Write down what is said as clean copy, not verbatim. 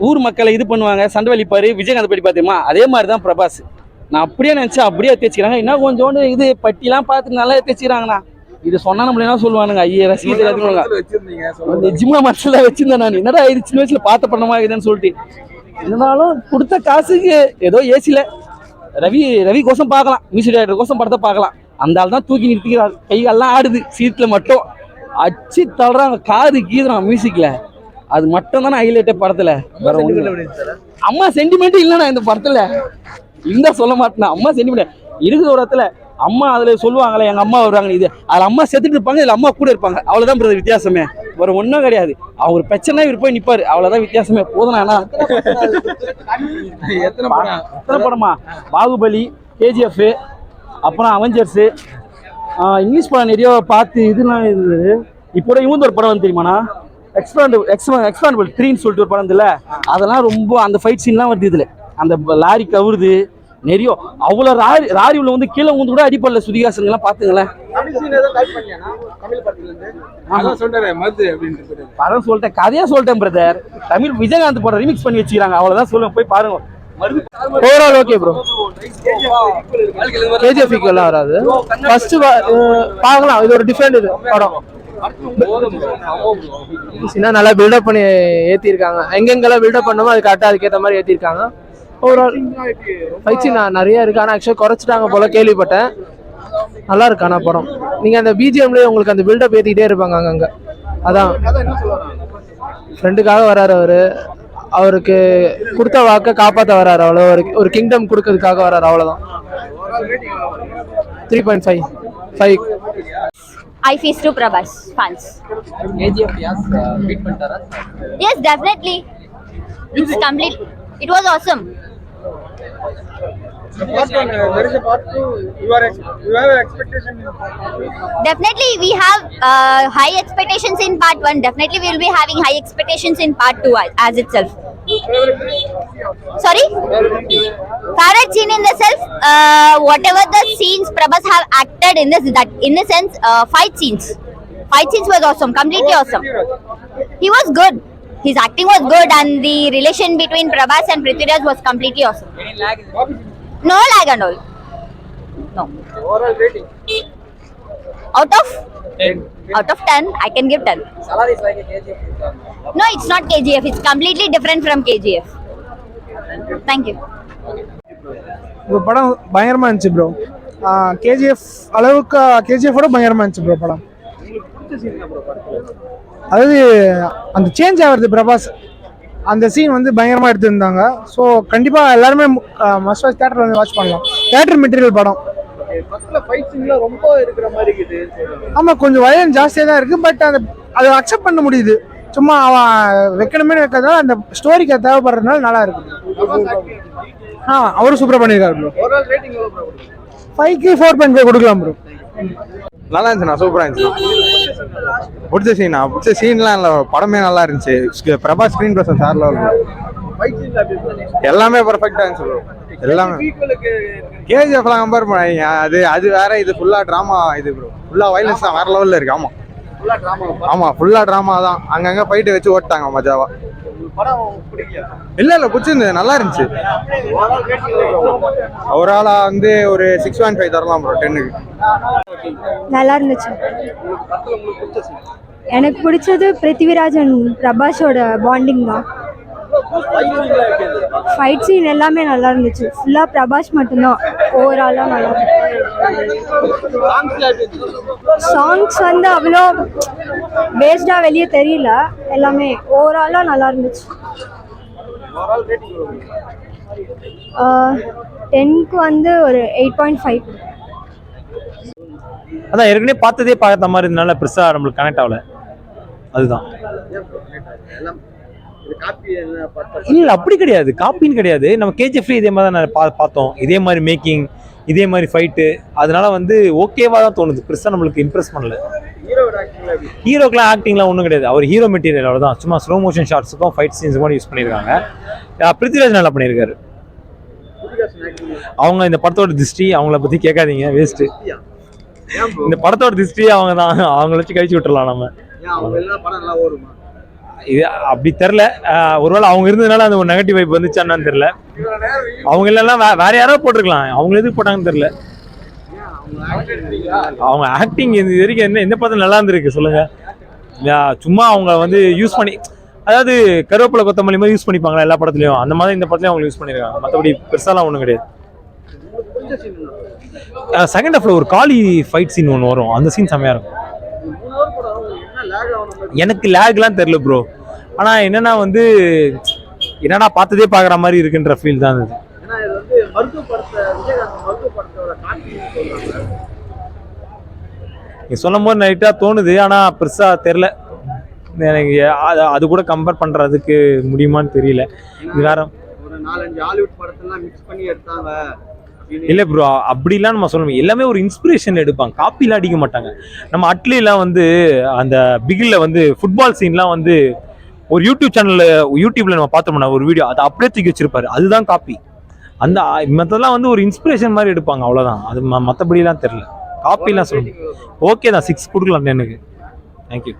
ஊர் மக்களை இது பண்ணுவாங்க, சண்டை வலிப்பாரு, விஜயகாந்த் படி பார்த்தீமா அதே மாதிரி தான் பிரபாஸ். நான் அப்படியே நினச்சேன், அப்படியே தேய்ச்சிக்கிறாங்க. இன்னும் கொஞ்சோண்டு இது பட்டிலாம் பார்த்து நல்லா தேய்ச்சிக்கிறாங்கண்ணா. இது சொன்னா நம்மள என்ன சொல்லுவானுங்க, ஐயா ரசிகர்கள் நிஜமா மனசுல வச்சிருந்தேன் நான். என்னடா இது சின்ன வயசுல பார்த்த பண்ணமா இதுன்னு சொல்லிட்டு. இருந்தாலும் கொடுத்த காசுக்கு ஏதோ ஏசில ரவி கோசம் பார்க்கலாம், மியூசிக் டைரக்டர் கோசம் படத்தை பார்க்கலாம். அந்த ஆள் தான் தூக்கி நிறுத்திக்கிறார், கைகாலெல்லாம் ஆடுது சீட்ல மட்டும், அச்சு தள்ளுறாங்க, காது கீதுறான் மியூசிக்ல. அது மட்டும் தானே ஹைலைட்டே படத்துல. அம்மா சென்டிமெண்ட் இல்லைண்ணா இந்த படத்துல, இருந்தா சொல்ல மாட்டேன். அம்மா சென்டிமெண்ட் இருக்குது ஒரு இடத்துல. அம்மா அதுல சொல்லுவாங்களே எங்க அம்மா வருவாங்க, இது அதுல அம்மா செத்துட்டு இருப்பாங்க, இதுல அம்மா கூட இருப்பாங்க, அவ்வளவுதான் பிரதர் வித்தியாசமே. வேற ஒன்றும் கிடையாது. அவர் பிரச்சனை இவர் போய் நிப்பாரு, அவ்வளவுதான் வித்தியாசமே. போதுனா எத்தனை படமா? பாகுபலி, கேஜிஎஃப், அப்புறம் அவெஞ்சர்ஸ், இங்கிலீஷ் படம் நிறைய பார்த்து இதெல்லாம் இருந்தது. இப்போ இவங்க ஒரு படம் வந்து தெரியுமாண்ணா, எக்ஸ்பாண்டபிள் 3ன்னு சொல்லிட்டு ஒரு படம் இல்லை, அதெல்லாம் ரொம்ப அந்த ஃபைட் சீன்லாம் வருது இதுல. அந்த லாரி கவுருது நிறைய, அவ்வளோ ராரி உள்ள வந்து கீழே வந்து கூட அடிப்படல சுதிகாசன்லாம் பார்த்துங்களேன். படம் சொல்லிட்டேன், கதையா சொல்லிட்டேன் பிரதர். தமிழ் விஜயகாந்த் படம் ரீமிக்ஸ் பண்ணி வச்சுக்கிறாங்க, அவ்வளோதான் சொல்லுவேன், போய் பாருங்க. Overall okay bro. கேஜிஎஃப் எல்லாம் வராது, ஃபர்ஸ்ட் பார்க்கலாம். இது ஒரு டிஃப்ரெண்ட் இது படம். நல்லா பில்டப் பண்ணி ஏற்றிருக்காங்க, எங்கெங்கெல்லாம் பில்டப் பண்ணமோ அது கரெக்டாக அதுக்கேற்ற மாதிரி ஏற்றிருக்காங்க. ஓவரால் ஃபைட் சீன் நிறைய இருக்கு, ஆனால் ஆக்சுவலாக குறைச்சிட்டாங்க போல கேள்விப்பட்டேன். நல்லா இருக்கு ஆனால் படம். நீங்கள் அந்த பிஜிஎம்லேயே உங்களுக்கு அந்த பில்டப் ஏற்றிக்கிட்டே இருப்பாங்க அங்கங்கே. அதான் ஃப்ரெண்டுக்காக வர்றாரு அவரு, அவருக்கு கொடுத்த வாக்கை காப்பாற்ற வர்றாரு, அவ்வளோ ஒரு கிங்டம் கொடுக்கறதுக்காக வர்றாரு, அவ்வளோதான். 3.5. I face to Prabhas fans. KGF beat pantara? Yes, definitely. It's complete. It was awesome. There is a part 2. You have an expectation in part 2? Definitely, we have high expectations in part 1. Definitely, we will be having high expectations in part 2 as itself. Sorry? Favorite scene in the self, whatever the scenes Prabhas have acted in this, that in the sense, fight scenes was awesome, completely awesome. He was good. His acting was good, and the relation between Prabhas and Prithviraj was completely awesome. Any lag? No lag and all. No. Overall rating? Out of 10. Out of 10, I can give 10. Salar is like a KGF. No, it's not KGF. It's completely different from KGF. Thank you. இந்த படம் பயங்கரமாக இருந்துச்சு bro. KGF அளவுக்கு கேஜிஎஃபோட பயங்கரமாக இருந்துச்சு bro படம். அதாவது அந்த சேஞ்ச் ஆகிறது பிரபாஸ், அந்த சீன் வந்து பயங்கரமாக எடுத்துருந்தாங்க. ஸோ கண்டிப்பாக எல்லாருமே மஸ்ட் வாட்ச் தியேட்டரில் வந்து வாட்ச் பண்ணலாம். தியேட்டர் மெட்டீரியல் படம். ரொம்ப இருக்கிற மாதிரி இருக்குது. ஆமாம், கொஞ்சம் வயலன்ஸ் ஜாஸ்தியாக தான் இருக்குது. பட் அதை அக்செப்ட் பண்ண முடியுது. சும்மா அவன் வைக்கணுமே வைக்கிறதால அந்த ஸ்டோரிக்கு தேவைப்படுறதுனால நல்லா இருக்குது. அவரும் சூப்பராக பண்ணியிருக்காரு ப்ரோ. 5க்கு 4.5 கொடுக்கலாம் ப்ரோ. நல்லா இருந்துச்சுண்ணா, சூப்பராக இருந்துச்சு. பிடிச்ச சீன்லாம் இல்லை, படமே நல்லா இருந்துச்சு. பிரபா ஸ்க்ரீன் ப்ரெசன்ஸ் வேற லெவல், எல்லாமே பர்ஃபெக்டாக இருந்துச்சு ப்ரோ. எல்லாமே கேஜிஎஃப்லாம் கம்பேர் பண்ணாதீங்க, அது வேற, இது ஃபுல்லாக ட்ராமா. இது ப்ரோ ஃபுல்லாக வைலன்ஸ் தான், வேற லெவலில் இருக்கு. ஆமாம் ஃபுல்லாக ட்ராமா தான், அங்கங்கே ஃபைட்டு வச்சு ஓட்டாங்க மஜாவா. இல்லை பிடிச்சிருந்தது, நல்லா இருந்துச்சு. ஓவராலா வந்து ஒரு 6.5 தரலாம் ப்ரோ 10க்கு. நல்லா இருந்துச்சு. எனக்கு பிடிச்சது பிருத்திவிராஜ் அண்ட் பிரபாஸோட பாண்டிங் தான். ஃபைட் சீன் எல்லாமே நல்லா இருந்துச்சு. ஃபுல்லாக பிரபாஸ் மட்டும்தான், ஓவராலாக நல்லா இருந்துச்சு. சாங்ஸ் வந்து அவ்வளோ பேஸ்டாக வெளியே தெரியல, எல்லாமே ஓவராலாக நல்லா இருந்துச்சு. 10க்கு வந்து ஒரு 8.5. அதான் ஏற்கனவே பார்த்ததே பார்த்த மாதிரி இருந்தனால பெருசா நம்மளுக்கு கனெக்ட் ஆகல, அதுதான். இல்ல அப்படி கிடையாது, காப்பின்னு கிடையாது. நம்ம கேஜிஎஃப் இதே மாதிரி தான் பார்த்தோம், இதே மாதிரி மேக்கிங், இதே மாதிரி ஃபைட்டு. அதனால வந்து ஓகேவா தான் தோணுது, பெருசா நம்மளுக்கு இம்ப்ரெஸ் பண்ணல. ஹீரோக்கெல்லாம் ஆக்டிங்லாம் ஒன்றும் கிடையாது, அவர் ஹீரோ மெட்டீரியல் அவ்வளோதான். சும்மா ஸ்லோ மோஷன் ஷார்ட்ஸுக்கும் ஃபைட் சீன்ஸுக்கும் யூஸ் பண்ணியிருக்காங்க. பிருத்திவிராஜ் நல்லா பண்ணியிருக்காரு. அவங்க இந்த படத்தோட திருஷ்டி, அவங்கள பற்றி கேட்காதீங்க, வேஸ்ட்டு. இந்த படத்தோட திருஷ்டி அவங்க தான், அவங்கள வச்சு கழிச்சு விட்டுறலாம் நம்ம. இது அப்படி தெரில. ஒருவேளை அவங்க இருந்ததுனால அந்த ஒரு நெகட்டிவ் வைப் வந்துச்சான்னு தெரியல. அவங்க இல்லைன்னா வேற யாரோ போட்டிருக்கலாம். அவங்க எதுக்கு போட்டாங்கன்னு தெரியல. அவங்க ஆக்டிங் இது வரைக்கும் எந்த படத்துல நல்லா இருந்திருக்கு சொல்லுங்க. சும்மா அவங்க வந்து யூஸ் பண்ணி, அதாவது கருவேப்பிலை கொத்தமல்லி மாதிரி யூஸ் பண்ணிப்பாங்களா எல்லா படத்துலையும், அந்த மாதிரி இந்த படத்துலையும் அவங்க யூஸ் பண்ணியிருக்காங்க. மற்றபடி பெருசாலாம் ஒன்றும் கிடையாது. செகண்ட் ஹாஃப்ல ஒரு காளி ஃபைட் சீன் ஒன்று வரும். அந்த சீன் செம்மையா இருக்கும். எனக்கு லேக்லாம் தெரியல ப்ரோ. ஆனால் என்னன்னா வந்து என்னன்னா பார்த்ததே பார்க்குற மாதிரி இருக்குன்ற ஃபீல் தான் இருந்தது. நீ சொல்லும் போது நைட்டாக தோணுது, ஆனால் பெருசாக தெரில எனக்கு. அது கூட கம்பேர் பண்ணுறதுக்கு முடியுமான்னு தெரியல. இது வேற ஒரு 4-5 ஹாலிவுட் படத்தெல்லாம் மிக்ஸ் பண்ணி எடுத்தாங்க. இல்லை ப்ரோ, அப்படிலாம் நம்ம சொல்லணும். எல்லாமே ஒரு இன்ஸ்பிரேஷன் எடுப்பாங்க, காப்பிலாம் அடிக்க மாட்டாங்க. நம்ம அட்லிலாம் வந்து அந்த பிகில்ல வந்து ஃபுட்பால் சீன்லாம் வந்து ஒரு யூடியூப்ல நம்ம பார்த்தோம்னா ஒரு வீடியோ அதை அப்படியே தூக்கி வச்சிருப்பாரு. அதுதான் காப்பி. அந்த மற்றெல்லாம் வந்து ஒரு இன்ஸ்பிரேஷன் மாதிரி எடுப்பாங்க, அவ்வளோதான். அது மற்றபடிலாம் தெரியல. காப்பிலாம் சொல்லணும். ஓகே தான், 6 கொடுக்கலாம் எனக்கு. தேங்க்யூ.